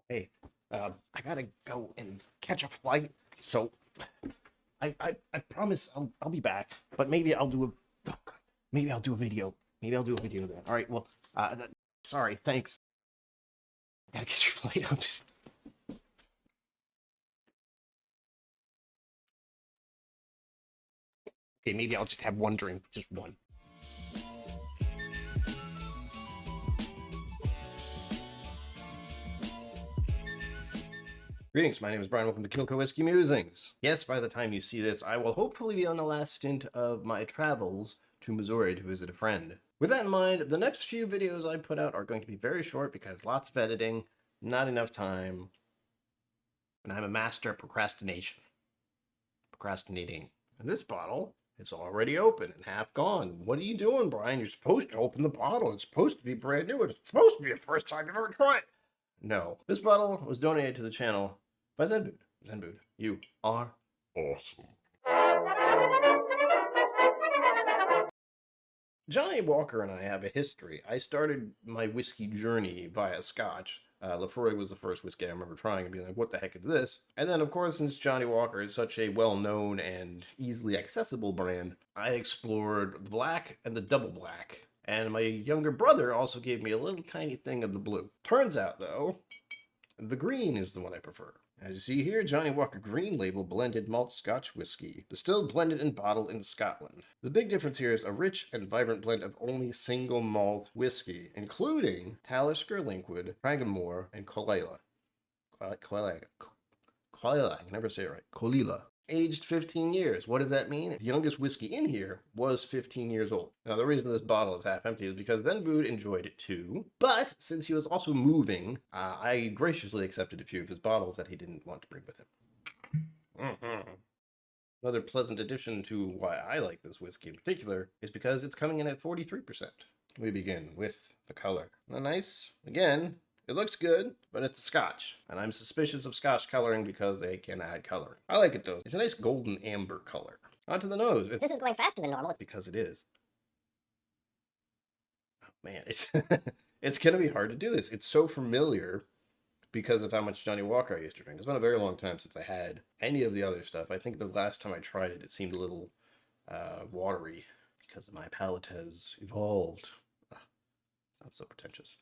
Hey, I gotta go and catch a flight, so I promise I'll be back. But maybe I'll do a oh God, maybe I'll do a video. Maybe I'll do a video then. All right. Well, sorry. Thanks. I gotta catch your flight. I'll just okay. Maybe I'll just have one drink, just one. Greetings, my name is Brian. Welcome to KillCo Whiskey Musings. Yes, by the time you see this, I will hopefully be on the last stint of my travels to Missouri to visit a friend. With that in mind, the next few videos I put out are going to be very short because lots of editing, not enough time, and I'm a master at procrastinating. And this bottle is already open and half gone. What are you doing, Brian? You're supposed to open the bottle. It's supposed to be brand new. It's supposed to be the first time you've ever tried it. No. This bottle was donated to the channel by Zenbood. Zenbood, you are awesome. Johnnie Walker and I have a history. I started my whiskey journey via Scotch. Lefroy was the first whiskey I remember trying and being like, what the heck is this? And then, of course, since Johnnie Walker is such a well-known and easily accessible brand, I explored the black and the double black. And my younger brother also gave me a little tiny thing of the blue. Turns out, though, the green is the one I prefer. As you see here, Johnnie Walker Green Label blended malt Scotch whiskey, distilled, blended, and bottled in Scotland. The big difference here is a rich and vibrant blend of only single malt whiskey, including Talisker Linkwood, Craigmore, and Colilla. Colilla. I can never say it right. Colilla. Aged 15 years. What does that mean? The youngest whiskey in here was 15 years old. Now, the reason this bottle is half empty is because Zenbood enjoyed it too. But since he was also moving, I graciously accepted a few of his bottles that he didn't want to bring with him. Another pleasant addition to why I like this whiskey in particular is because it's coming in at 43%. We begin with the color. Not nice? Again, it looks good, but it's a Scotch, and I'm suspicious of Scotch coloring because they can add coloring. I like it though. It's a nice golden amber color. Onto the nose. This is going faster than normal. It's because it is. Oh man, it's it's gonna be hard to do this. It's so familiar because of how much Johnnie Walker I used to drink. It's been a very long time since I had any of the other stuff. I think the last time I tried it, it seemed a little watery because my palate has evolved. Not so pretentious.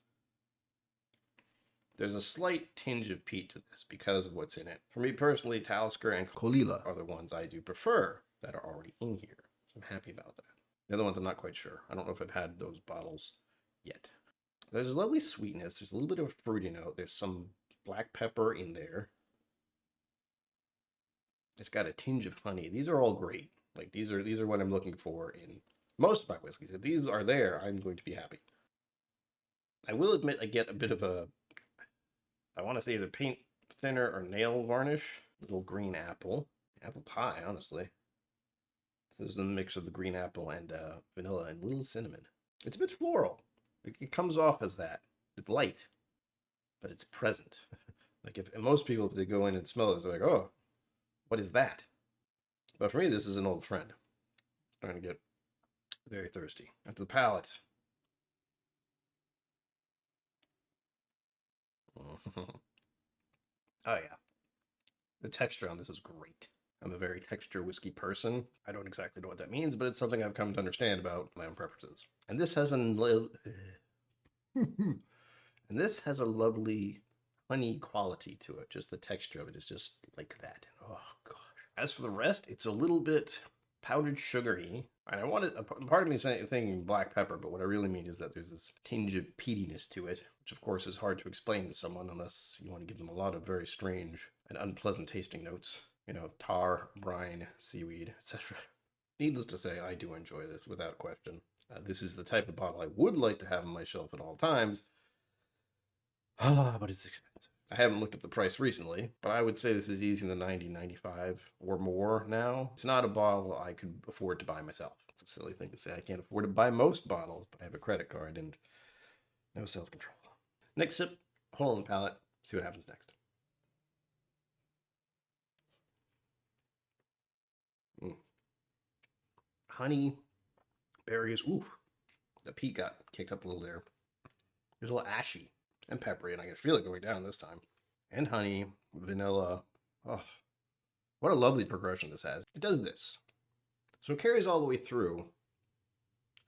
There's a slight tinge of peat to this because of what's in it. For me personally, Talisker and Colilla are the ones I do prefer that are already in here. So I'm happy about that. The other ones I'm not quite sure. I don't know if I've had those bottles yet. There's a lovely sweetness. There's a little bit of a fruity note. There's some black pepper in there. It's got a tinge of honey. These are all great. Like these are what I'm looking for in most of my whiskeys. If these are there, I'm going to be happy. I will admit I get a bit of a I want to say either paint thinner or nail varnish. Little green apple. Apple pie, honestly. This is a mix of the green apple and vanilla and a little cinnamon. It's a bit floral. It comes off as that. It's light, but it's present. Like if most people, if they go in and smell this, they're like, oh, what is that? But for me, this is an old friend. I'm starting to get very thirsty. After the palate. Oh yeah. The texture on this is great. I'm a very texture whiskey person. I don't exactly know what that means, but it's something I've come to understand about my own preferences. And this has a lovely honey quality to it. Just the texture of it is just like that. Oh gosh. As for the rest, it's a little bit powdered sugary. And I wanted, part of me thinking black pepper, but what I really mean is that there's this tinge of peatiness to it, which of course is hard to explain to someone unless you want to give them a lot of very strange and unpleasant tasting notes. You know, tar, brine, seaweed, etc. Needless to say, I do enjoy this without question. This is the type of bottle I would like to have on my shelf at all times. But it's expensive. I haven't looked up the price recently, but I would say this is easy in the 90, 95 or more now. It's not a bottle I could afford to buy myself. It's a silly thing to say. I can't afford to buy most bottles, but I have a credit card and no self-control. Next sip, hole in the palate, see what happens next. Honey, berries, oof. The peat got kicked up a little there. There's a little ashy and peppery, and I can feel it going down this time. and honey, vanilla. Oh, what a lovely progression this has. It does this. So it carries all the way through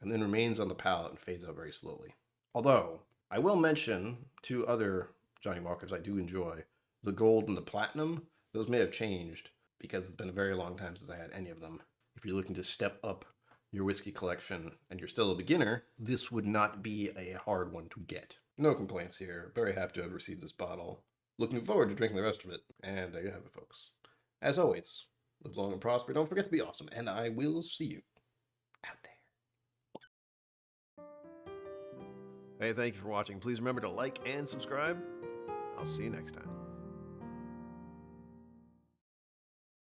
and then remains on the palate and fades out very slowly. Although, I will mention two other Johnnie Walkers I do enjoy. The Gold and the Platinum. Those may have changed because it's been a very long time since I had any of them. If you're looking to step up your whiskey collection and you're still a beginner, this would not be a hard one to get. No complaints here. Very happy to have received this bottle. Looking forward to drinking the rest of it. And there you have it, folks. As always, live long and prosper. Don't forget to be awesome. And I will see you out there. Hey, thank you for watching. Please remember to like and subscribe. I'll see you next time.